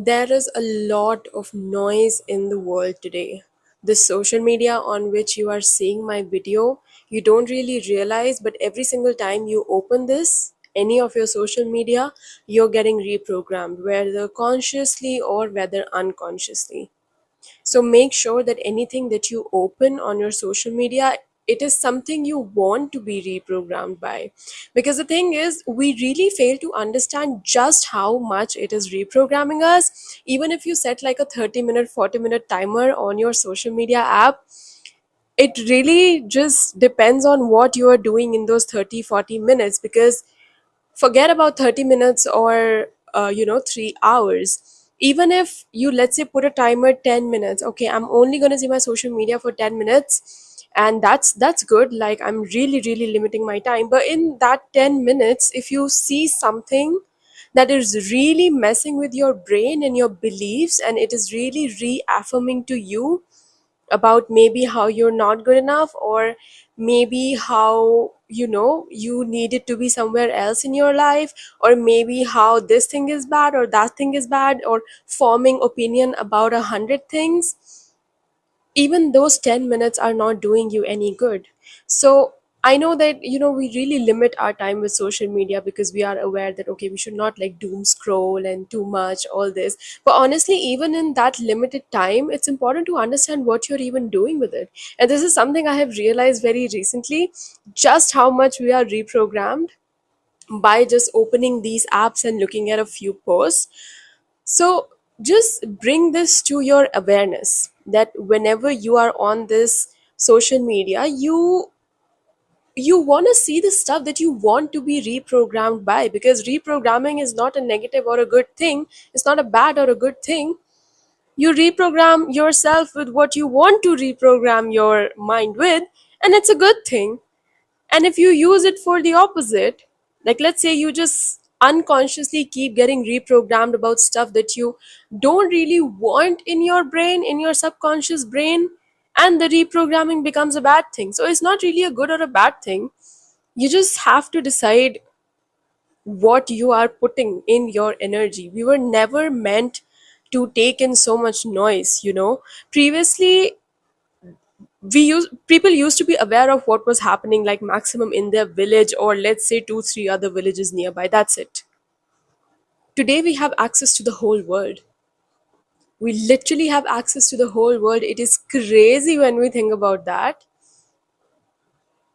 There is a lot of noise in the world today. The social media on which you are seeing my video, you don't really realize, but every single time you open this, any of your social media, you're getting reprogrammed, whether consciously or whether unconsciously. So make sure that anything that you open on your social media, it is something you want to be reprogrammed by. Because the thing is, we really fail to understand just how much it is reprogramming us. Even if you set like a 30-minute, 40-minute timer on your social media app, it really just depends on what you are doing in those 30, 40 minutes. Because forget about 30 minutes or 3 hours. Even if you, let's say, put a timer 10 minutes, okay, I'm only going to see my social media for 10 minutes, and that's good. Like, I'm really really limiting my time. But in that 10 minutes, if you see something that is really messing with your brain and your beliefs, and it is really reaffirming to you about maybe how you're not good enough, or maybe how you needed to be somewhere else in your life, or maybe how this thing is bad or that thing is bad, or forming opinion about 100 things, even those 10 minutes are not doing you any good. So I know that we really limit our time with social media because we are aware that, okay, we should not like doom scroll and too much all this. But honestly, even in that limited time, it's important to understand what you're even doing with it. And this is something I have realized very recently, just how much we are reprogrammed by just opening these apps and looking at a few posts. So just bring this to your awareness that whenever you are on this social media, you want to see the stuff that you want to be reprogrammed by, because reprogramming is not a negative or a good thing. It's not a bad or a good thing. You reprogram yourself with what you want to reprogram your mind with, and it's a good thing. And if you use it for the opposite, like let's say you just unconsciously keep getting reprogrammed about stuff that you don't really want in your brain, in your subconscious brain, and the reprogramming becomes a bad thing. So it's not really a good or a bad thing. You just have to decide what you are putting in your energy. We were never meant to take in so much noise. Previously, people used to be aware of what was happening, like maximum in their village, or let's say two three other villages nearby. That's it. Today we have access to the whole world. We literally have access to the whole world. It is crazy when we think about that.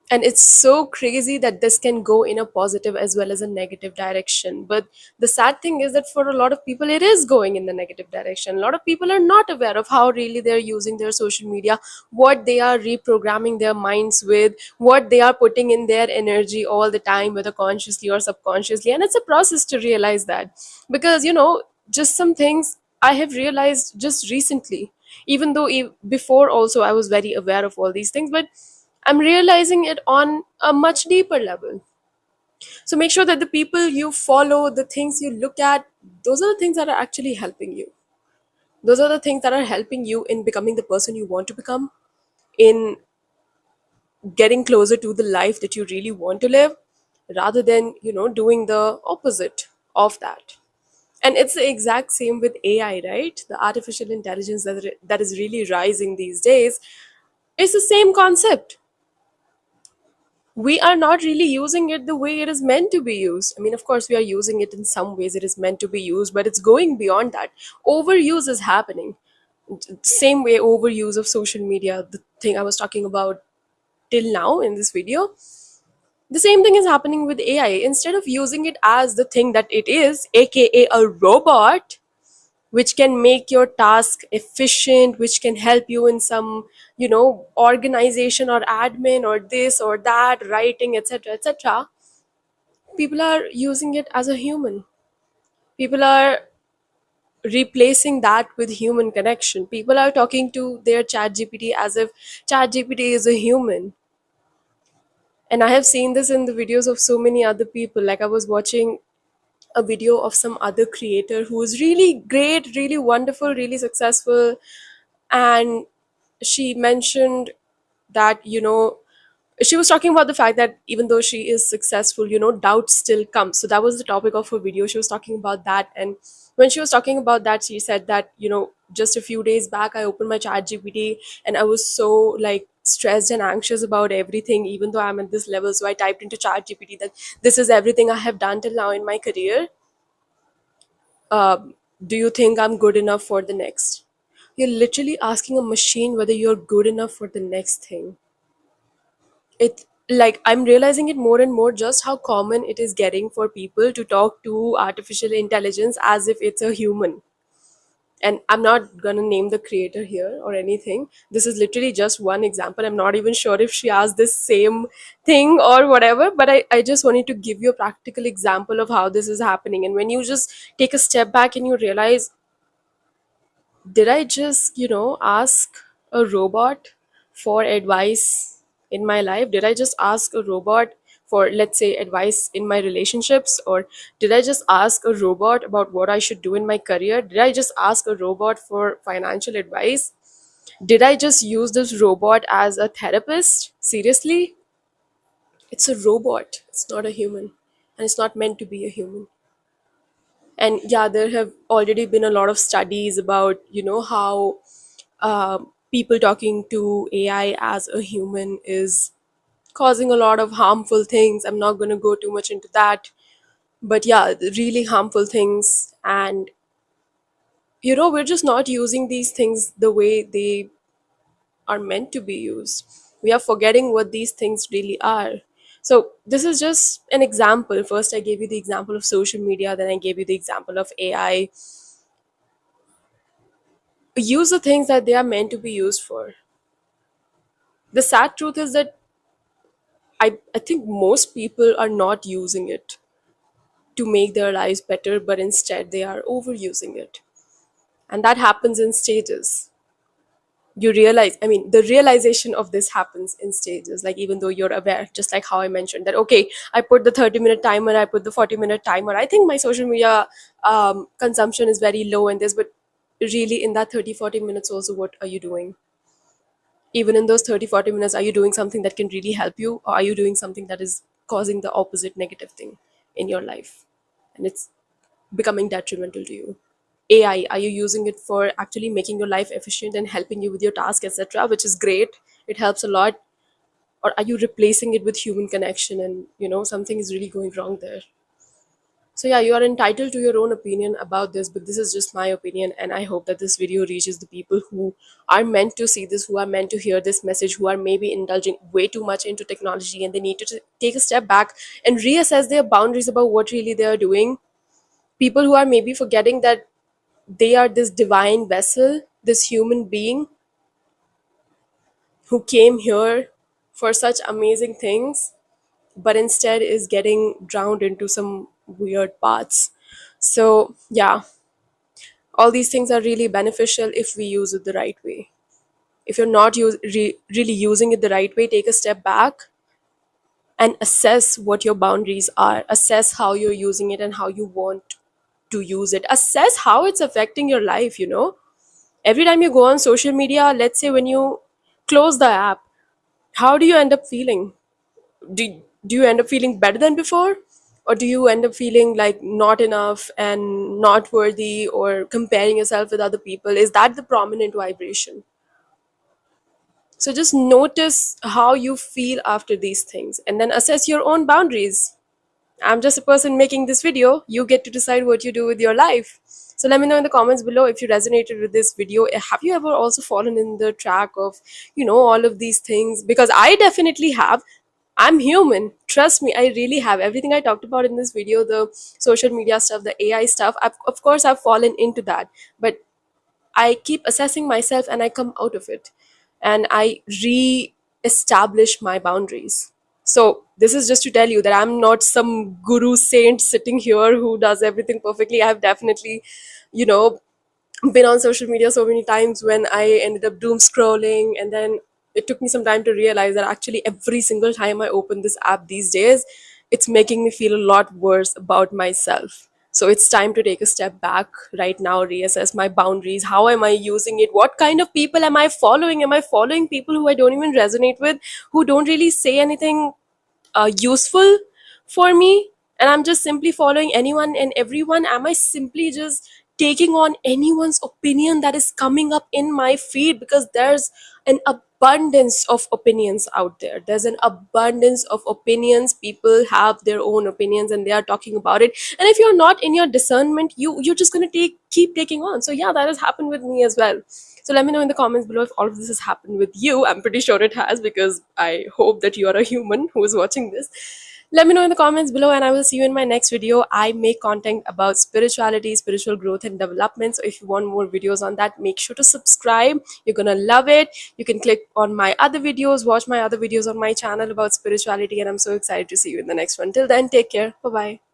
And it's so crazy that this can go in a positive as well as a negative direction. But the sad thing is that for a lot of people, it is going in the negative direction. A lot of people are not aware of how really they're using their social media, what they are reprogramming their minds with, what they are putting in their energy all the time, whether consciously or subconsciously. And it's a process to realize that. Because just some things I have realized just recently, even though before also I was very aware of all these things, but I'm realizing it on a much deeper level. So make sure that the people you follow, the things you look at, those are the things that are actually helping you. Those are the things that are helping you in becoming the person you want to become, in getting closer to the life that you really want to live, rather than, doing the opposite of that. And it's the exact same with AI, right? The artificial intelligence that is really rising these days. It's the same concept. We are not really using it the way it is meant to be used. I mean, of course, we are using it in some ways it is meant to be used, but it's going beyond that. Overuse is happening. Same way overuse of social media, the thing I was talking about till now in this video, the same thing is happening with AI. Instead of using it as the thing that it is, aka a robot, which can make your task efficient, which can help you in some organization or admin or this or that, writing, etc., etc., people are using it as a human. People are replacing that with human connection. People are talking to their chat gpt as if chat gpt is a human. And I have seen this in the videos of so many other people. Like, I was watching a video of some other creator who is really great, really wonderful, really successful, and she mentioned that She was talking about the fact that even though she is successful, doubt still comes. So that was the topic of her video. She was talking about that. And when she was talking about that, she said that, just a few days back, I opened my chat GPT and I was so like stressed and anxious about everything, even though I'm at this level. So I typed into chat GPT that this is everything I have done till now in my career. Do you think I'm good enough for the next? You're literally asking a machine whether you're good enough for the next thing. It, like, I'm realizing it more and more just how common it is getting for people to talk to artificial intelligence as if it's a human. And I'm not gonna name the creator here or anything. This is literally just one example. I'm not even sure if she asked this same thing or whatever, but I just wanted to give you a practical example of how this is happening. And when you just take a step back and you realize, did I just, ask a robot for advice in my life? Did I just ask a robot for, let's say, advice in my relationships? Or did I just ask a robot about what I should do in my career? Did I just ask a robot for financial advice? Did I just use this robot as a therapist? Seriously? It's a robot, it's not a human, and it's not meant to be a human. And yeah, there have already been a lot of studies about how people talking to AI as a human is causing a lot of harmful things. I'm not going to go too much into that, but yeah, really harmful things. And we're just not using these things the way they are meant to be used. We are forgetting what these things really are. So this is just an example. First I gave you the example of social media, then I gave you the example of AI. Use the things that they are meant to be used for. The sad truth is that I think most people are not using it to make their lives better, but instead they are overusing it. And that happens in stages. You realize, I mean, the realization of this happens in stages. Like, even though you're aware, just like how I mentioned that, okay, I put the 30-minute timer, I put the 40-minute timer. I think my social media consumption is very low in this, but really in that 30-40 minutes also, what are you doing? Even in those 30-40 minutes, are you doing something that can really help you, or are you doing something that is causing the opposite negative thing in your life, and it's becoming detrimental to you? AI, are you using it for actually making your life efficient and helping you with your task, etc., which is great, it helps a lot? Or are you replacing it with human connection, and something is really going wrong there? So yeah, you are entitled to your own opinion about this, but this is just my opinion, and I hope that this video reaches the people who are meant to see this, who are meant to hear this message, who are maybe indulging way too much into technology, and they need to take a step back and reassess their boundaries about what really they are doing. People who are maybe forgetting that they are this divine vessel, this human being who came here for such amazing things, but instead is getting drowned into some weird paths. So yeah, all these things are really beneficial if we use it the right way. If you're not really using it the right way, take a step back and assess what your boundaries are. Assess how you're using it and how you want to use it. Assess how it's affecting your life. Every time you go on social media, let's say when you close the app, how do you end up feeling? Do you end up feeling better than before, or do you end up feeling like not enough and not worthy, or comparing yourself with other people? Is that the prominent vibration? So just notice how you feel after these things and then assess your own boundaries. I'm just a person making this video. You get to decide what you do with your life. So let me know in the comments below if you resonated with this video. Have you ever also fallen in the track of, all of these things? Because I definitely have. I'm human. Trust me, I really have. Everything I talked about in this video, the social media stuff, the AI stuff, of course, I've fallen into that. But I keep assessing myself and I come out of it. And I re-establish my boundaries. So this is just to tell you that I'm not some guru saint sitting here who does everything perfectly. I've definitely, you know, been on social media so many times when I ended up doom scrolling, and then it took me some time to realize that actually every single time I open this app these days, it's making me feel a lot worse about myself. So it's time to take a step back right now, reassess my boundaries. How am I using it? What kind of people am I following? Am I following people who I don't even resonate with, who don't really say anything useful for me, and I'm just simply following anyone and everyone? Am I simply just taking on anyone's opinion that is coming up in my feed? Because there's an abundance of opinions out there. There's an abundance of opinions. People have their own opinions and they are talking about it, and if you're not in your discernment, you're just going to keep taking on. So yeah, that has happened with me as well. So let me know in the comments below if all of this has happened with you. I'm pretty sure it has, because I hope that you are a human who is watching this. Let me know in the comments below, and I will see you in my next video. I make content about spirituality, spiritual growth, and development. So if you want more videos on that, make sure to subscribe. You're gonna love it. You can click on my other videos, watch my other videos on my channel about spirituality, and I'm so excited to see you in the next one. Till then, take care. Bye bye.